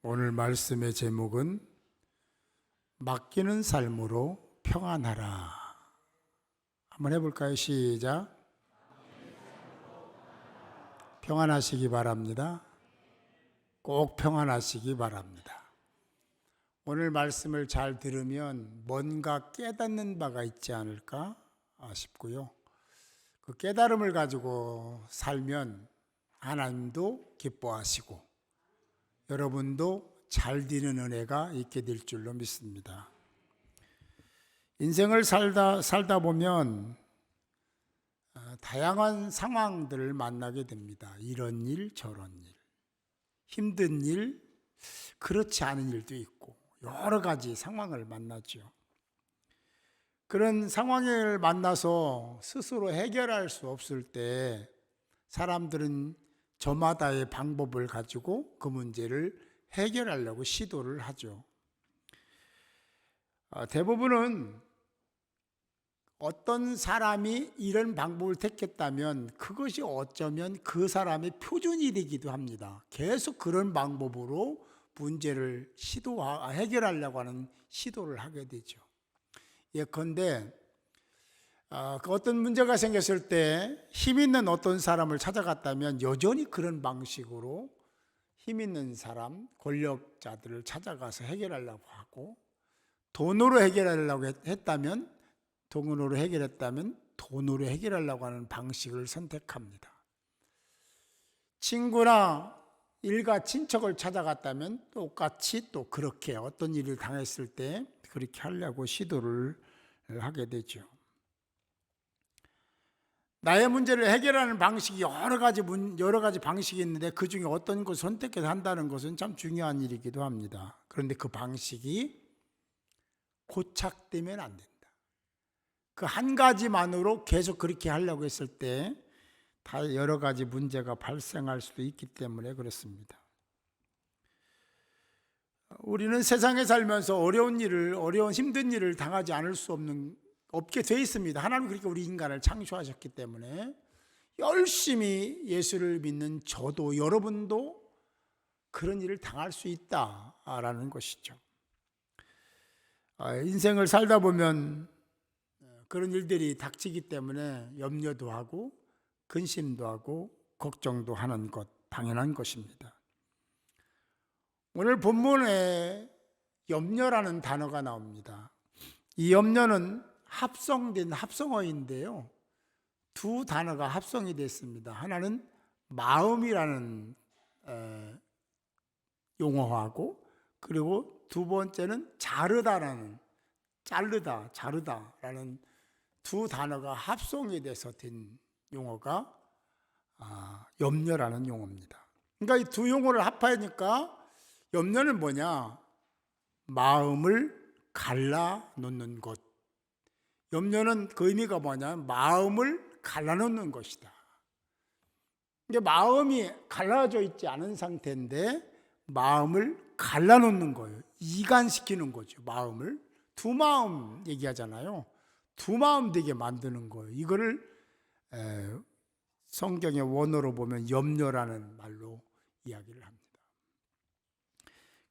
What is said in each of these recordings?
오늘 말씀의 제목은 맡기는 삶으로 평안하라. 한번 해볼까요? 시작. 평안하시기 바랍니다. 꼭 평안하시기 바랍니다. 오늘 말씀을 잘 들으면 뭔가 깨닫는 바가 있지 않을까 싶고요. 그 깨달음을 가지고 살면 하나님도 기뻐하시고 여러분도 잘 되는 은혜가 있게 될 줄로 믿습니다. 인생을 살다 보면 다양한 상황들을 만나게 됩니다. 이런 일, 저런 일, 힘든 일, 그렇지 않은 일도 있고 여러 가지 상황을 만나죠. 그런 상황을 만나서 스스로 해결할 수 없을 때 사람들은 저마다의 방법을 가지고 그 문제를 해결하려고 시도를 하죠. 대부분은 어떤 사람이 이런 방법을 택했다면 그것이 어쩌면 그 사람의 표준이 되기도 합니다. 계속 그런 방법으로 문제를 해결하려고 하는 시도를 하게 되죠. 예컨대 어떤 문제가 생겼을 때 힘 있는 어떤 사람을 찾아갔다면 여전히 그런 방식으로 힘 있는 사람, 권력자들을 찾아가서 해결하려고 하고, 돈으로 해결하려고 했다면 돈으로 해결하려고 하는 방식을 선택합니다. 친구나 일가 친척을 찾아갔다면 똑같이 또 그렇게 어떤 일을 당했을 때 그렇게 하려고 시도를 하게 되죠. 나의 문제를 해결하는 방식이 여러 가지 방식이 있는데 그 중에 어떤 것을 선택해서 한다는 것은 참 중요한 일이기도 합니다. 그런데 그 방식이 고착되면 안 된다. 그 한 가지만으로 계속 그렇게 하려고 했을 때 다 여러 가지 문제가 발생할 수도 있기 때문에 그렇습니다. 우리는 세상에 살면서 힘든 일을 당하지 않을 수 없게 돼 있습니다. 하나님 그렇게 우리 인간을 창조하셨기 때문에 열심히 예수를 믿는 저도 여러분도 그런 일을 당할 수 있다라는 것이죠. 인생을 살다 보면 그런 일들이 닥치기 때문에 염려도 하고 근심도 하고 걱정도 하는 것 당연한 것입니다. 오늘 본문에 염려라는 단어가 나옵니다. 이 염려는 합성된 합성어인데요. 두 단어가 합성이 됐습니다. 하나는 마음이라는 용어하고 그리고 두 번째는 자르다라는 두 단어가 합성이 돼서 된 용어가 염려라는 용어입니다. 그러니까 이 두 용어를 합하니까 염려는 뭐냐? 마음을 갈라놓는 것. 염려는 그 의미가 뭐냐면 마음을 갈라놓는 것이다. 이게 마음이 갈라져 있지 않은 상태인데 마음을 갈라놓는 거예요. 이간시키는 거죠. 마음을 두 마음 얘기하잖아요. 두 마음 되게 만드는 거예요. 이거를 성경의 원어로 보면 염려라는 말로 이야기를 합니다.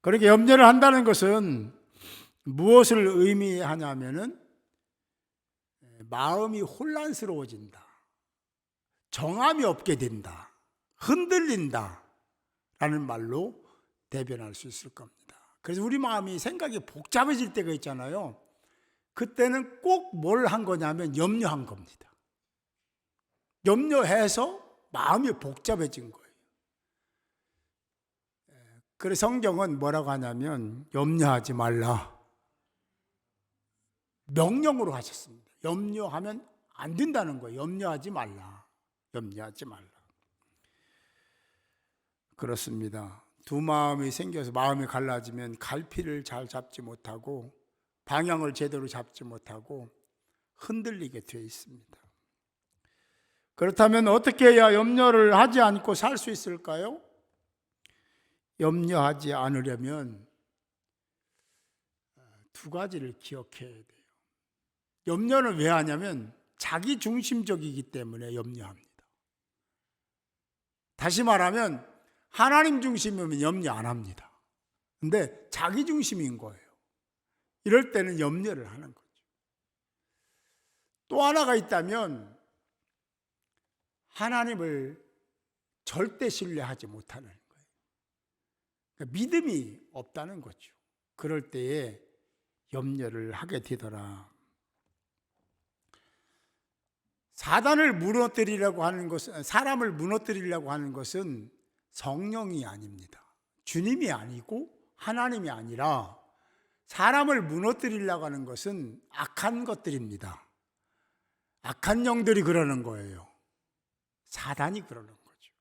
그렇게 염려를 한다는 것은 무엇을 의미하냐면은 마음이 혼란스러워진다, 정함이 없게 된다, 흔들린다 라는 말로 대변할 수 있을 겁니다. 그래서 우리 마음이 생각이 복잡해질 때가 있잖아요. 그때는 꼭 뭘 한 거냐면 염려한 겁니다. 염려해서 마음이 복잡해진 거예요. 그래서 성경은 뭐라고 하냐면 염려하지 말라 명령으로 하셨습니다. 염려하면 안 된다는 거예요. 염려하지 말라. 그렇습니다. 두 마음이 생겨서 마음이 갈라지면 갈피를 잘 잡지 못하고 방향을 제대로 잡지 못하고 흔들리게 되어 있습니다. 그렇다면 어떻게 해야 염려를 하지 않고 살 수 있을까요? 염려하지 않으려면 두 가지를 기억해야 돼요. 염려는 왜 하냐면 자기 중심적이기 때문에 염려합니다. 다시 말하면 하나님 중심이면 염려 안 합니다. 근데 자기중심인 거예요. 이럴 때는 염려를 하는 거죠. 또 하나가 있다면 하나님을 절대 신뢰하지 못하는 거예요. 그러니까 믿음이 없다는 거죠. 그럴 때에 염려를 하게 되더라. 사단을 무너뜨리려고 하는 것은, 사람을 무너뜨리려고 하는 것은 성령이 아닙니다. 주님이 아니고 하나님이 아니라 사람을 무너뜨리려고 하는 것은 악한 것들입니다. 악한 영들이 그러는 거예요. 사단이 그러는 거죠.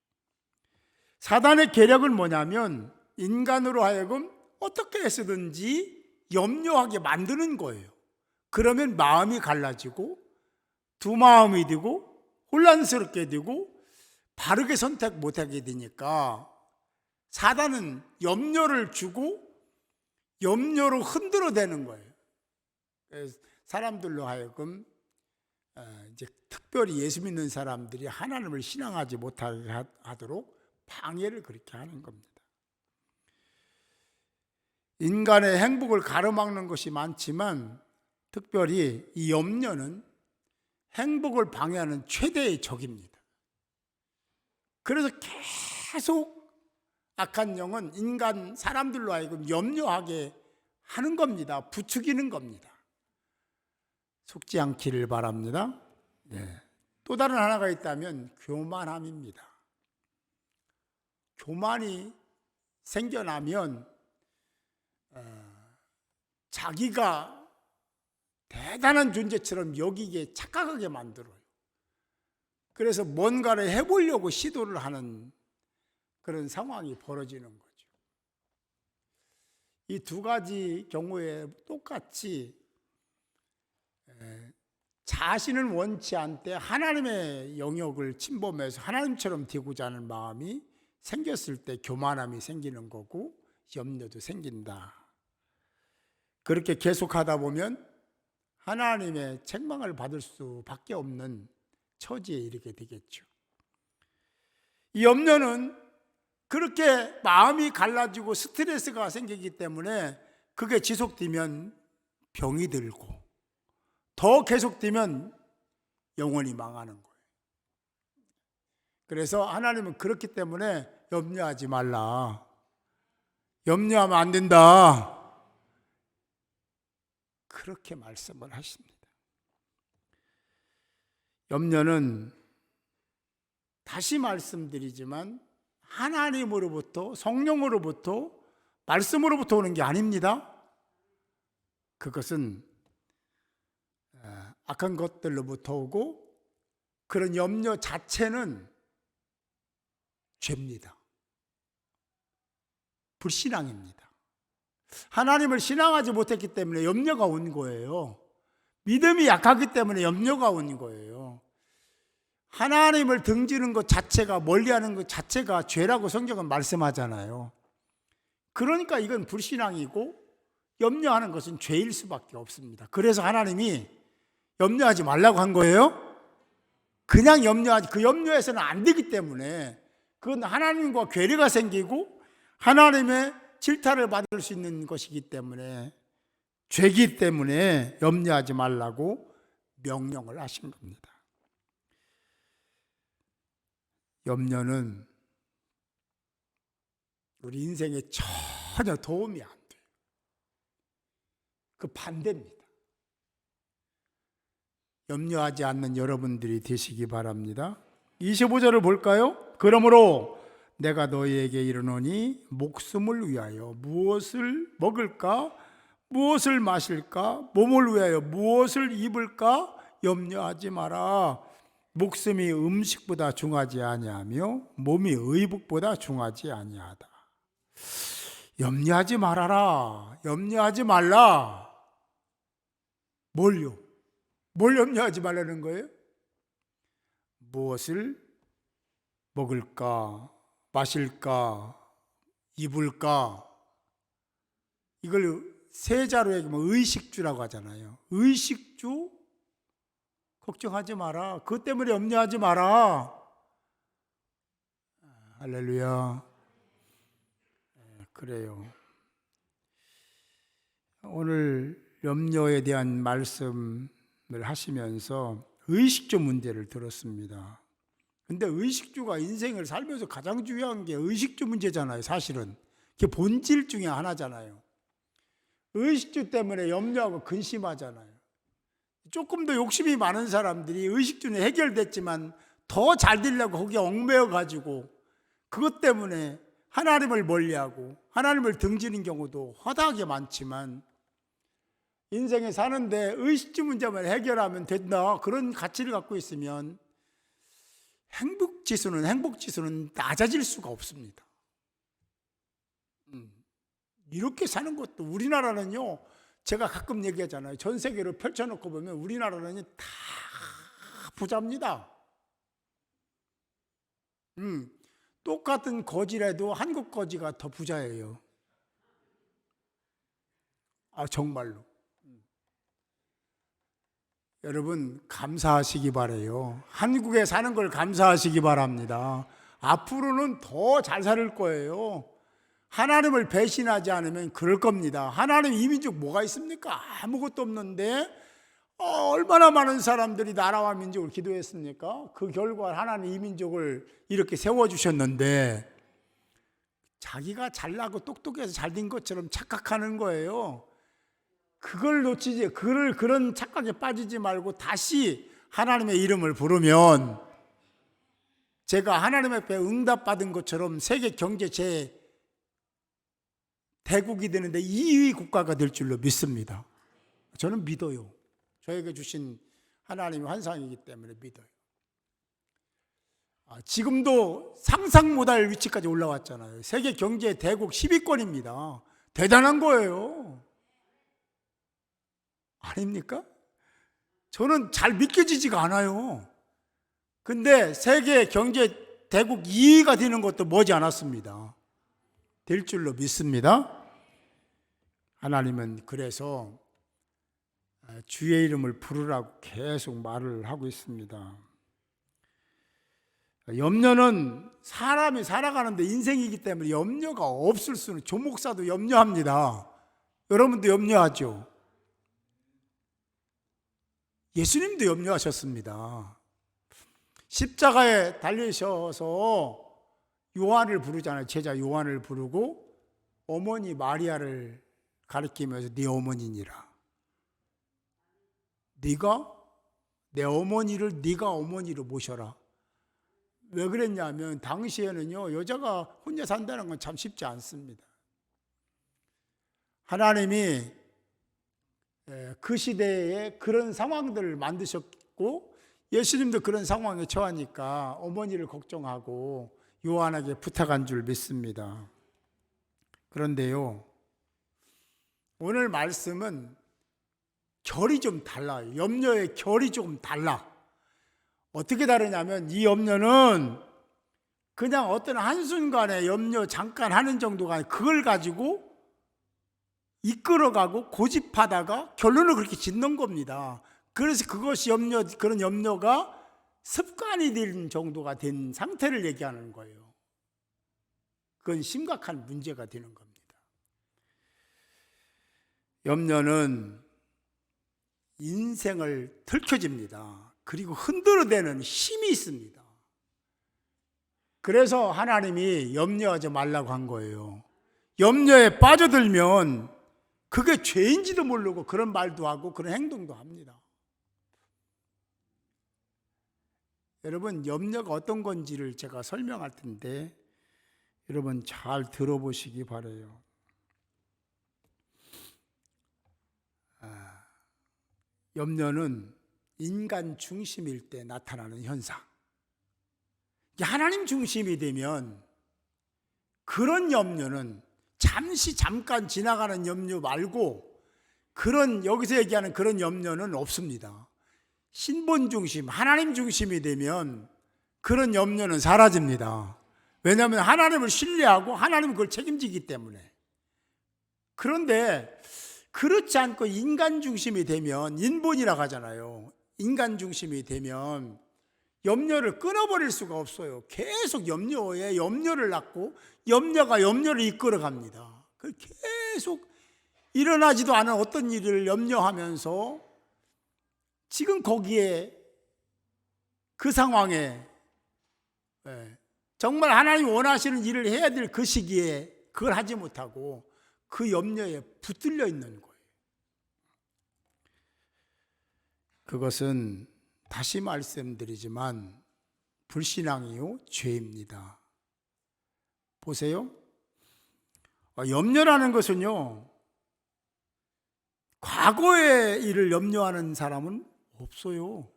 사단의 계략은 뭐냐면 인간으로 하여금 어떻게 해서든지 염려하게 만드는 거예요. 그러면 마음이 갈라지고 두 마음이 되고 혼란스럽게 되고 바르게 선택 못하게 되니까 사단은 염려를 주고 염려로 흔들어대는 거예요. 사람들로 하여금 이제 특별히 예수 믿는 사람들이 하나님을 신앙하지 못하게 하도록 방해를 그렇게 하는 겁니다. 인간의 행복을 가로막는 것이 많지만 특별히 이 염려는 행복을 방해하는 최대의 적입니다. 그래서 계속 악한 영은 인간 사람들로 하여금 염려하게 하는 겁니다. 부추기는 겁니다. 속지 않기를 바랍니다. 네. 또 다른 하나가 있다면 교만함입니다. 교만이 생겨나면 자기가 대단한 존재처럼 여기게 착각하게 만들어요. 그래서 뭔가를 해보려고 시도를 하는 그런 상황이 벌어지는 거죠. 이 두 가지 경우에 똑같이 자신은 원치 않되 하나님의 영역을 침범해서 하나님처럼 되고자 하는 마음이 생겼을 때 교만함이 생기는 거고 염려도 생긴다. 그렇게 계속하다 보면 하나님의 책망을 받을 수밖에 없는 처지에 이르게 되겠죠. 이 염려는 그렇게 마음이 갈라지고 스트레스가 생기기 때문에 그게 지속되면 병이 들고 더 계속되면 영원히 망하는 거예요. 그래서 하나님은 그렇기 때문에 염려하지 말라. 염려하면 안 된다. 그렇게 말씀을 하십니다. 염려는 다시 말씀드리지만 하나님으로부터 성령으로부터 말씀으로부터 오는 게 아닙니다. 그것은 악한 것들로부터 오고 그런 염려 자체는 죄입니다. 불신앙입니다. 하나님을 신앙하지 못했기 때문에 염려가 온 거예요. 믿음이 약하기 때문에 염려가 온 거예요. 하나님을 등지는 것 자체가, 멀리하는 것 자체가 죄라고 성경은 말씀하잖아요. 그러니까 이건 불신앙이고 염려하는 것은 죄일 수밖에 없습니다. 그래서 하나님이 염려하지 말라고 한 거예요. 그냥 염려하지, 그 염려해서는 안 되기 때문에 그건 하나님과 괴리가 생기고 하나님의 질타를 받을 수 있는 것이기 때문에 죄기 때문에 염려하지 말라고 명령을 하신 겁니다. 염려는 우리 인생에 전혀 도움이 안 돼요. 그 반대입니다. 염려하지 않는 여러분들이 되시기 바랍니다. 25절을 볼까요? 그러므로 내가 너희에게 이르노니 목숨을 위하여 무엇을 먹을까? 무엇을 마실까? 몸을 위하여 무엇을 입을까? 염려하지 마라. 목숨이 음식보다 중하지 아니하며 몸이 의복보다 중하지 아니하다. 염려하지 말아라. 염려하지 말라. 뭘요? 뭘 염려하지 말라는 거예요? 무엇을 먹을까? 마실까? 입을까? 이걸 세자로 얘기하면 의식주라고 하잖아요. 의식주? 걱정하지 마라. 그것 때문에 염려하지 마라. 할렐루야. 그래요. 오늘 염려에 대한 말씀을 하시면서 의식주 문제를 들었습니다. 근데 의식주가 인생을 살면서 가장 중요한 게 의식주 문제잖아요. 사실은 그게 본질 중에 하나잖아요. 의식주 때문에 염려하고 근심하잖아요. 조금 더 욕심이 많은 사람들이 의식주는 해결됐지만 더 잘 되려고 거기에 얽매여 가지고 그것 때문에 하나님을 멀리하고 하나님을 등지는 경우도 허다하게 많지만, 인생에 사는데 의식주 문제만 해결하면 된다, 그런 가치를 갖고 있으면 행복지수는 낮아질 수가 없습니다. 이렇게 사는 것도, 우리나라는요, 제가 가끔 얘기하잖아요. 전 세계로 펼쳐놓고 보면 우리나라는 다 부자입니다. 똑같은 거지라도 한국 거지가 더 부자예요. 정말로. 여러분 감사하시기 바라요. 한국에 사는 걸 감사하시기 바랍니다. 앞으로는 더 잘 살 거예요. 하나님을 배신하지 않으면 그럴 겁니다. 하나님 이민족 뭐가 있습니까? 아무것도 없는데 얼마나 많은 사람들이 나라와 민족을 기도했습니까? 그 결과 하나님 이민족을 이렇게 세워주셨는데 자기가 잘나고 똑똑해서 잘된 것처럼 착각하는 거예요. 그걸 놓치지, 그런 착각에 빠지지 말고 다시 하나님의 이름을 부르면, 제가 하나님 앞에 응답받은 것처럼 세계 경제 대국이 되는데 2위 국가가 될 줄로 믿습니다. 저는 믿어요. 저에게 주신 하나님의 환상이기 때문에 믿어요. 지금도 상상 못할 위치까지 올라왔잖아요. 세계 경제 대국 10위권입니다. 대단한 거예요. 아닙니까? 저는 잘 믿겨지지가 않아요. 근데 세계 경제 대국 2위가 되는 것도 머지 않았습니다. 될 줄로 믿습니다. 하나님은 그래서 주의 이름을 부르라고 계속 말을 하고 있습니다. 염려는 사람이 살아가는데 인생이기 때문에 염려가 없을 수는, 조 목사도 염려합니다. 여러분도 염려하죠? 예수님도 염려하셨습니다. 십자가에 달리셔서 요한을 부르잖아요. 제자 요한을 부르고 어머니 마리아를 가리키면서 네 어머니니라. 네가 내 어머니를 네가 어머니로 모셔라. 왜 그랬냐면 당시에는요, 여자가 혼자 산다는 건 참 쉽지 않습니다. 하나님이 그 시대에 그런 상황들을 만드셨고, 예수님도 그런 상황에 처하니까 어머니를 걱정하고 요한에게 부탁한 줄 믿습니다. 그런데요, 오늘 말씀은 결이 좀 달라요. 염려의 결이 조금 달라. 어떻게 다르냐면, 이 염려는 그냥 어떤 한순간에 염려 잠깐 하는 정도가 아니라 그걸 가지고 이끌어가고 고집하다가 결론을 그렇게 짓는 겁니다. 그래서 그것이 그런 염려가 습관이 된 정도가 된 상태를 얘기하는 거예요. 그건 심각한 문제가 되는 겁니다. 염려는 인생을 들켜집니다. 그리고 흔들어대는 힘이 있습니다. 그래서 하나님이 염려하지 말라고 한 거예요. 염려에 빠져들면 그게 죄인지도 모르고 그런 말도 하고 그런 행동도 합니다. 여러분, 염려가 어떤 건지를 제가 설명할 텐데 여러분 잘 들어보시기 바라요. 염려는 인간 중심일 때 나타나는 현상. 하나님 중심이 되면 그런 염려는 잠깐 지나가는 염려 말고, 그런 여기서 얘기하는 그런 염려는 없습니다. 신본 중심, 하나님 중심이 되면 그런 염려는 사라집니다. 왜냐하면 하나님을 신뢰하고 하나님은 그걸 책임지기 때문에. 그런데 그렇지 않고 인간 중심이 되면, 인본이라고 하잖아요. 인간 중심이 되면 염려를 끊어버릴 수가 없어요. 계속 염려에 염려를 낳고 염려가 염려를 이끌어 갑니다. 계속 일어나지도 않은 어떤 일을 염려하면서 지금 거기에 그 상황에 정말 하나님이 원하시는 일을 해야 될 그 시기에 그걸 하지 못하고 그 염려에 붙들려 있는 거예요. 그것은 다시 말씀드리지만 불신앙이요 죄입니다. 보세요. 염려라는 것은요, 과거의 일을 염려하는 사람은 없어요.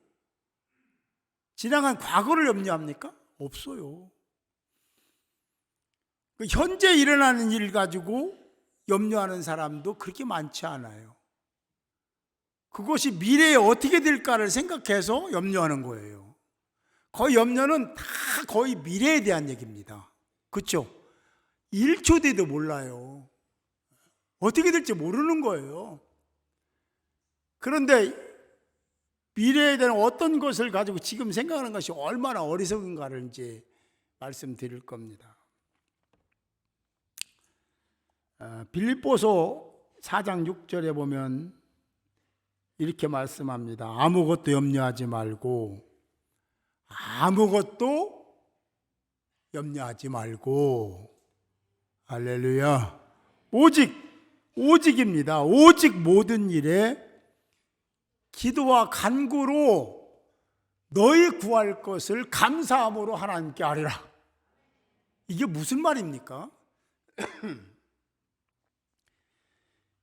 지나간 과거를 염려합니까? 없어요. 현재 일어나는 일 가지고 염려하는 사람도 그렇게 많지 않아요. 그것이 미래에 어떻게 될까를 생각해서 염려하는 거예요. 거의 염려는 다 거의 미래에 대한 얘기입니다. 그렇죠? 1초 뒤도 몰라요. 어떻게 될지 모르는 거예요. 그런데 미래에 대한 어떤 것을 가지고 지금 생각하는 것이 얼마나 어리석은가를 이제 말씀드릴 겁니다. 빌립보서 4장 6절에 보면 이렇게 말씀합니다. 아무것도 염려하지 말고, 아무것도 염려하지 말고, 할렐루야. 오직입니다. 오직 모든 일에 기도와 간구로 너희 구할 것을 감사함으로 하나님께 아뢰라. 이게 무슨 말입니까?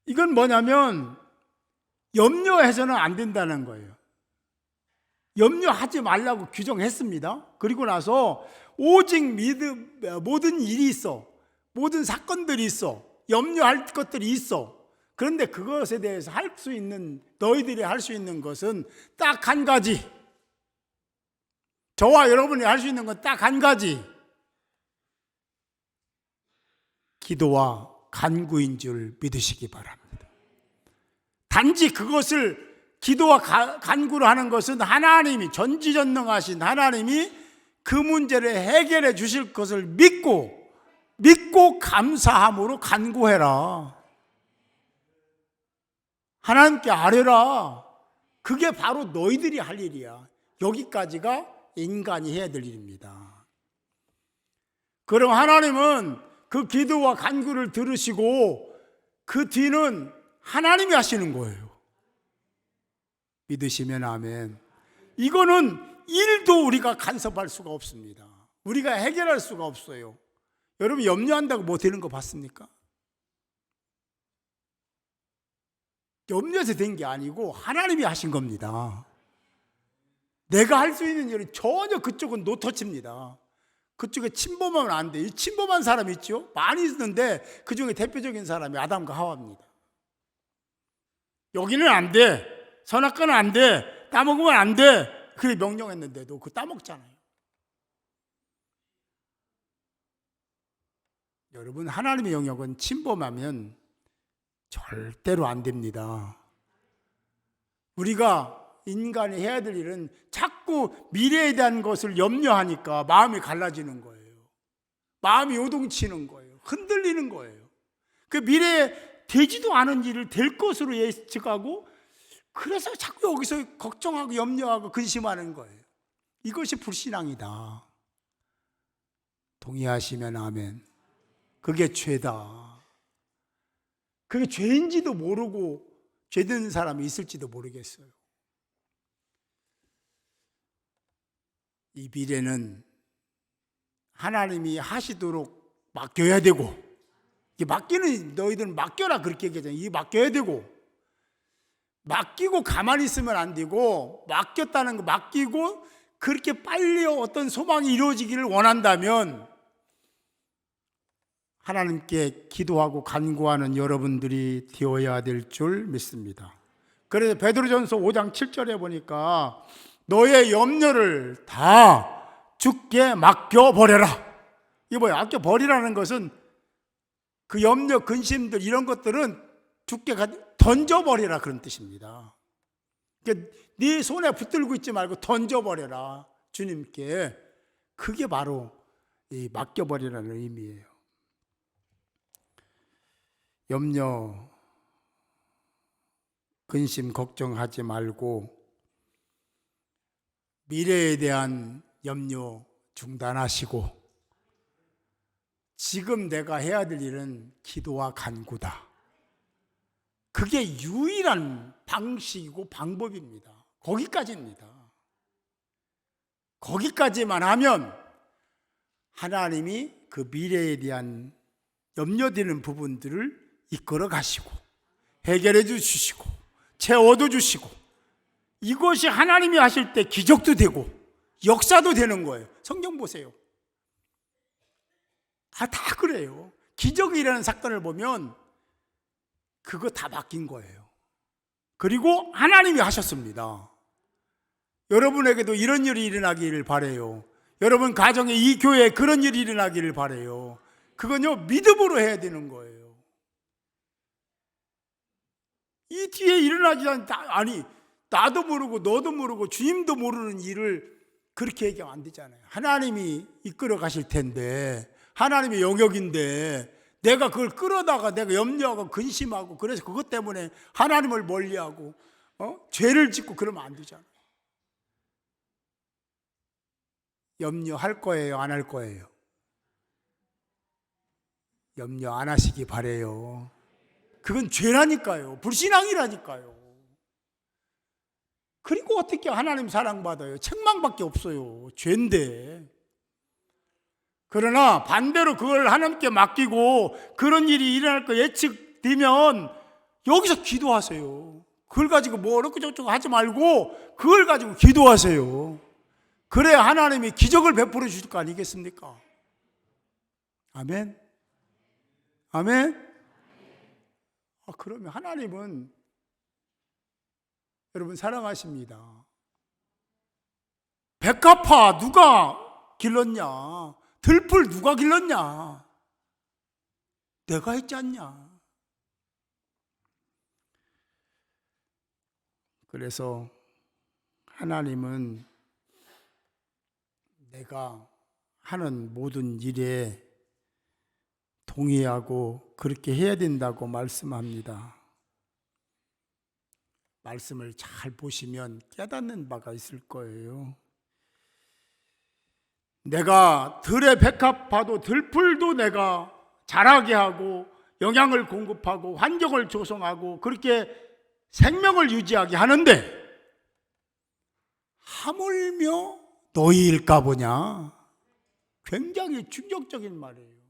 이건 뭐냐면 염려해서는 안 된다는 거예요. 염려하지 말라고 규정했습니다. 그리고 나서 오직 모든 일이 있어, 모든 사건들이 있어, 염려할 것들이 있어. 그런데 그것에 대해서 할 수 있는, 너희들이 할 수 있는 것은 딱 한 가지. 저와 여러분이 할 수 있는 건 딱 한 가지. 기도와 간구인 줄 믿으시기 바랍니다. 단지 그것을 기도와 간구로 하는 것은 하나님이, 전지전능하신 하나님이 그 문제를 해결해 주실 것을 믿고 감사함으로 간구해라. 하나님께 아뢰라. 그게 바로 너희들이 할 일이야. 여기까지가 인간이 해야 될 일입니다. 그럼 하나님은 그 기도와 간구를 들으시고 그 뒤는 하나님이 하시는 거예요. 믿으시면 아멘. 이거는 일도 우리가 간섭할 수가 없습니다. 우리가 해결할 수가 없어요. 여러분 염려한다고 뭐 되는 거 봤습니까? 염려해서 된 게 아니고 하나님이 하신 겁니다. 내가 할 수 있는 일은 전혀 그쪽은 노터치입니다. 그쪽에 침범하면 안 돼. 이 침범한 사람이 있죠? 많이 있는데 그 중에 대표적인 사람이 아담과 하와입니다. 여기는 안 돼. 선악과는 안 돼. 따먹으면 안 돼. 그래 명령했는데도 그거 따먹잖아요. 여러분 하나님의 영역은 침범하면 절대로 안 됩니다. 우리가 인간이 해야 될 일은 자꾸 미래에 대한 것을 염려하니까 마음이 갈라지는 거예요. 마음이 요동치는 거예요. 흔들리는 거예요. 그 미래에 되지도 않은 일을 될 것으로 예측하고 그래서 자꾸 여기서 걱정하고 염려하고 근심하는 거예요. 이것이 불신앙이다. 동의하시면 아멘. 그게 죄다. 그게 죄인지도 모르고 죄된 사람이 있을지도 모르겠어요. 이 미래는 하나님이 하시도록 맡겨야 되고, 이 맡기는 너희들은 맡겨라 그렇게 얘기하잖아요. 이게 맡겨야 되고, 맡기고 가만히 있으면 안 되고, 맡겼다는 거 맡기고 그렇게 빨리 어떤 소망이 이루어지기를 원한다면 하나님께 기도하고 간구하는 여러분들이 되어야 될 줄 믿습니다. 그래서 베드로전서 5장 7절에 보니까 너의 염려를 다 주께 맡겨버려라. 이게 뭐예요? 맡겨버리라는 것은 그 염려, 근심들 이런 것들은 주께 던져버리라 그런 뜻입니다. 그러니까 네 손에 붙들고 있지 말고 던져버려라 주님께. 그게 바로 이 맡겨버리라는 의미예요. 염려 근심 걱정하지 말고 미래에 대한 염려 중단하시고 지금 내가 해야 될 일은 기도와 간구다. 그게 유일한 방식이고 방법입니다. 거기까지입니다. 거기까지만 하면 하나님이 그 미래에 대한 염려되는 부분들을 이끌어 가시고 해결해 주시고 채워도 주시고 이것이 하나님이 하실 때 기적도 되고 역사도 되는 거예요. 성경 보세요. 다 그래요. 기적이라는 사건을 보면 그거 다 맡긴 거예요. 그리고 하나님이 하셨습니다. 여러분에게도 이런 일이 일어나기를 바라요. 여러분 가정에 이 교회에 그런 일이 일어나기를 바라요. 그건요 믿음으로 해야 되는 거예요. 이 뒤에 일어나지 아니 나도 모르고 너도 모르고 주님도 모르는 일을 그렇게 얘기하면 안 되잖아요. 하나님이 이끌어 가실 텐데 하나님의 영역인데 내가 그걸 끌어다가 내가 염려하고 근심하고 그래서 그것 때문에 하나님을 멀리하고 죄를 짓고 그러면 안 되잖아요. 염려할 거예요? 안 할 거예요? 염려 안 하시기 바래요. 그건 죄라니까요. 불신앙이라니까요. 그리고 어떻게 하나님 사랑받아요? 책망밖에 없어요. 죄인데. 그러나 반대로 그걸 하나님께 맡기고 그런 일이 일어날 거 예측되면 여기서 기도하세요. 그걸 가지고 뭐 어렵고 저쩌고 하지 말고 그걸 가지고 기도하세요. 그래야 하나님이 기적을 베풀어 주실 거 아니겠습니까? 아멘? 아멘? 그러면 하나님은 여러분 사랑하십니다. 백합화 누가 길렀냐? 들풀 누가 길렀냐? 내가 했지 않냐? 그래서 하나님은 내가 하는 모든 일에 동의하고 그렇게 해야 된다고 말씀합니다. 말씀을 잘 보시면 깨닫는 바가 있을 거예요. 내가 들의 백합화도 들풀도 내가 자라게 하고 영양을 공급하고 환경을 조성하고 그렇게 생명을 유지하게 하는데 하물며 너희일까 보냐? 굉장히 충격적인 말이에요.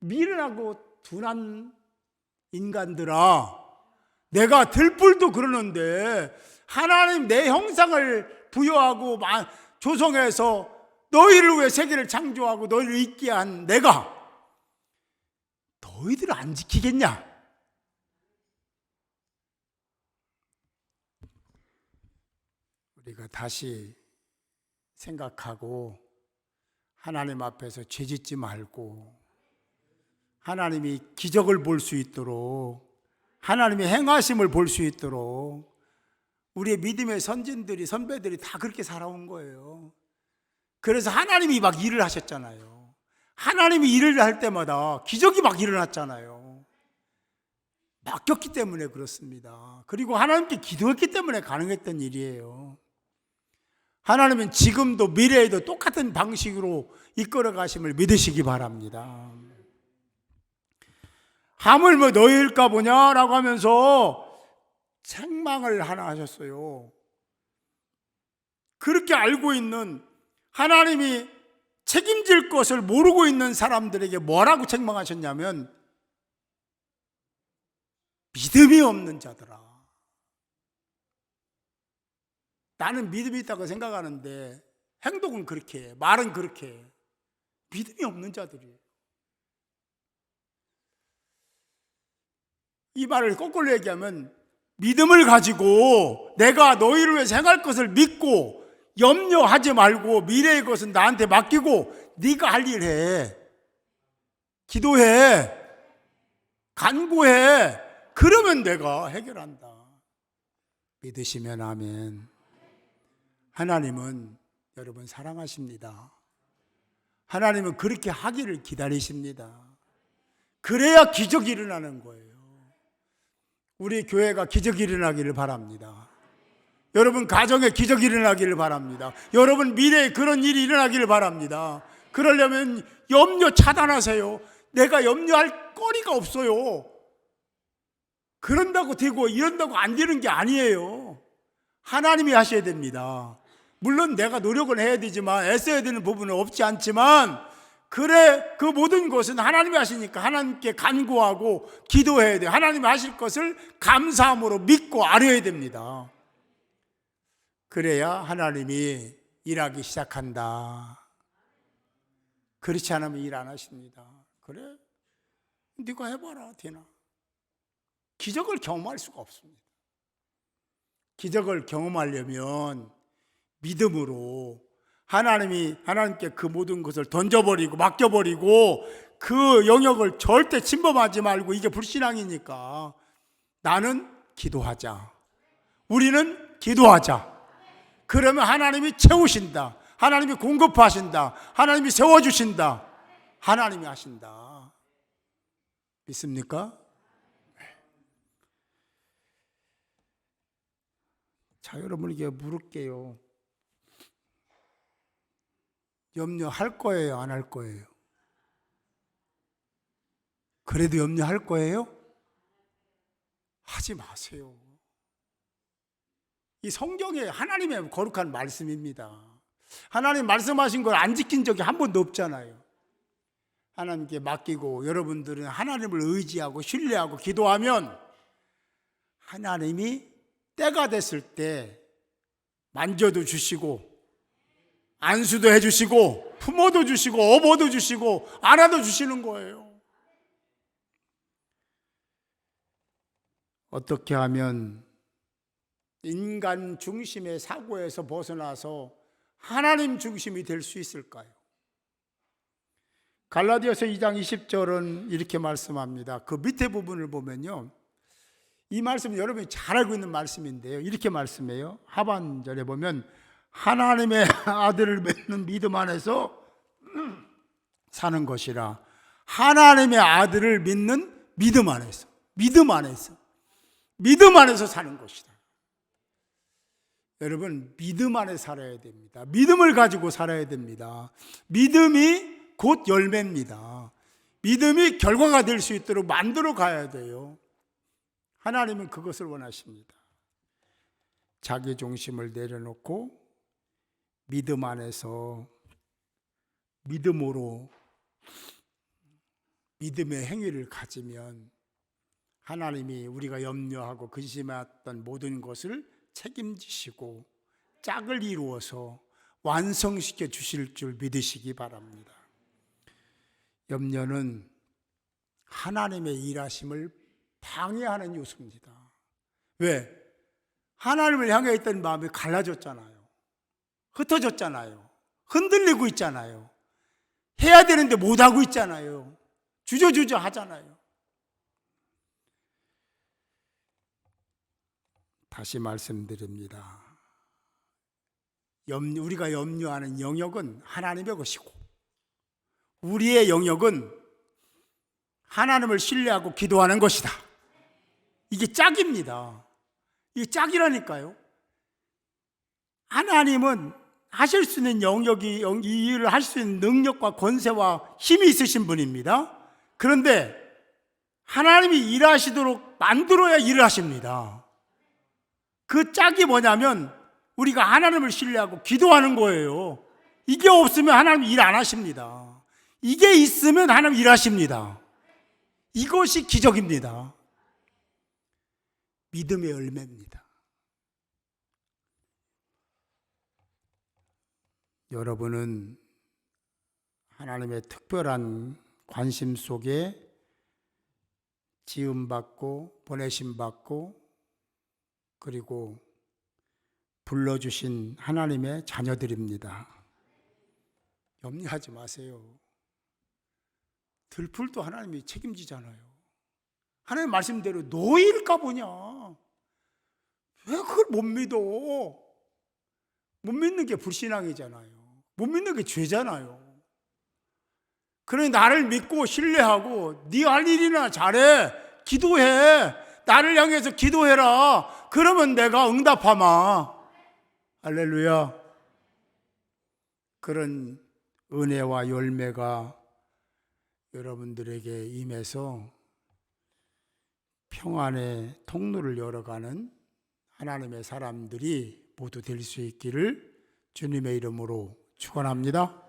미련하고 둔한 인간들아, 내가 들풀도 그러는데 하나님 내 형상을 부여하고 조성해서 너희를 위해 세계를 창조하고 너희를 있게 한 내가 너희들을 안 지키겠냐? 우리가 다시 생각하고 하나님 앞에서 죄짓지 말고 하나님이 기적을 볼 수 있도록 하나님의 행하심을 볼 수 있도록 우리의 믿음의 선진들이 선배들이 다 그렇게 살아온 거예요. 그래서 하나님이 막 일을 하셨잖아요. 하나님이 일을 할 때마다 기적이 막 일어났잖아요. 맡겼기 때문에 그렇습니다. 그리고 하나님께 기도했기 때문에 가능했던 일이에요. 하나님은 지금도 미래에도 똑같은 방식으로 이끌어 가심을 믿으시기 바랍니다. 하물며 너희일까 보냐라고 하면서 책망을 하나 하셨어요. 그렇게 알고 있는 하나님이 책임질 것을 모르고 있는 사람들에게 뭐라고 책망하셨냐면 믿음이 없는 자들아. 나는 믿음이 있다고 생각하는데 행동은 그렇게 해, 말은 그렇게 해. 믿음이 없는 자들이에요. 이 말을 거꾸로 얘기하면 믿음을 가지고 내가 너희를 위해서 행할 것을 믿고 염려하지 말고 미래의 것은 나한테 맡기고 네가 할 일 해. 기도해. 간구해. 그러면 내가 해결한다. 믿으시면 아멘. 하나님은 여러분 사랑하십니다. 하나님은 그렇게 하기를 기다리십니다. 그래야 기적이 일어나는 거예요. 우리 교회가 기적이 일어나기를 바랍니다. 여러분 가정에 기적이 일어나기를 바랍니다. 여러분 미래에 그런 일이 일어나기를 바랍니다. 그러려면 염려 차단하세요. 내가 염려할 거리가 없어요. 그런다고 되고 이런다고 안 되는 게 아니에요. 하나님이 하셔야 됩니다. 물론 내가 노력을 해야 되지만, 애써야 되는 부분은 없지 않지만, 그래, 그 모든 것은 하나님이 하시니까 하나님께 간구하고 기도해야 돼요. 하나님이 하실 것을 감사함으로 믿고 알아야 됩니다. 그래야 하나님이 일하기 시작한다. 그렇지 않으면 일 안 하십니다. 그래? 네가 해봐라. 되나? 기적을 경험할 수가 없습니다. 기적을 경험하려면 믿음으로 하나님께 그 모든 것을 던져버리고 맡겨버리고 그 영역을 절대 침범하지 말고, 이게 불신앙이니까 나는 기도하자. 우리는 기도하자. 그러면 하나님이 채우신다. 하나님이 공급하신다. 하나님이 세워주신다. 하나님이 하신다. 믿습니까? 자, 여러분에게 물을게요. 염려할 거예요? 안 할 거예요? 그래도 염려할 거예요? 하지 마세요. 이 성경에 하나님의 거룩한 말씀입니다. 하나님 말씀하신 걸 안 지킨 적이 한 번도 없잖아요. 하나님께 맡기고 여러분들은 하나님을 의지하고 신뢰하고 기도하면 하나님이 때가 됐을 때 만져도 주시고 안수도 해주시고 품어도 주시고 업어도 주시고 안아도 주시는 거예요. 어떻게 하면 인간 중심의 사고에서 벗어나서 하나님 중심이 될 수 있을까요? 갈라디아서 2장 20절은 이렇게 말씀합니다. 그 밑에 부분을 보면요, 이 말씀은 여러분이 잘 알고 있는 말씀인데요, 이렇게 말씀해요. 하반절에 보면 하나님의 아들을 믿는 믿음 안에서 사는 것이라. 하나님의 아들을 믿는 믿음 안에서 사는 것이다. 여러분, 믿음 안에 살아야 됩니다. 믿음을 가지고 살아야 됩니다. 믿음이 곧 열매입니다. 믿음이 결과가 될 수 있도록 만들어 가야 돼요. 하나님은 그것을 원하십니다. 자기 중심을 내려놓고 믿음 안에서 믿음으로 믿음의 행위를 가지면 하나님이 우리가 염려하고 근심했던 모든 것을 책임지시고 짝을 이루어서 완성시켜 주실 줄 믿으시기 바랍니다. 염려는 하나님의 일하심을 방해하는 요소입니다. 왜? 하나님을 향해 있던 마음이 갈라졌잖아요. 흩어졌잖아요. 흔들리고 있잖아요. 해야 되는데 못하고 있잖아요. 주저주저 하잖아요. 다시 말씀드립니다. 우리가 염려하는 영역은 하나님의 것이고, 우리의 영역은 하나님을 신뢰하고 기도하는 것이다. 이게 짝입니다. 이게 짝이라니까요. 하나님은 하실 수 있는 영역이, 이 일을 할 수 있는 능력과 권세와 힘이 있으신 분입니다. 그런데 하나님이 일하시도록 만들어야 일을 하십니다. 그 짝이 뭐냐면 우리가 하나님을 신뢰하고 기도하는 거예요. 이게 없으면 하나님 일 안 하십니다. 이게 있으면 하나님 일하십니다. 이것이 기적입니다. 믿음의 열매입니다. 여러분은 하나님의 특별한 관심 속에 지음받고 보내심받고 그리고 불러주신 하나님의 자녀들입니다. 염려하지 마세요. 들풀도 하나님이 책임지잖아요. 하나님 말씀대로 너희일까 보냐. 왜 그걸 못 믿어? 못 믿는 게 불신앙이잖아요. 못 믿는 게 죄잖아요. 그러니 나를 믿고 신뢰하고 네 할 일이나 잘해, 기도해. 나를 향해서 기도해라. 그러면 내가 응답하마. 할렐루야. 그런 은혜와 열매가 여러분들에게 임해서 평안의 통로를 열어가는 하나님의 사람들이 모두 될 수 있기를 주님의 이름으로 축원합니다.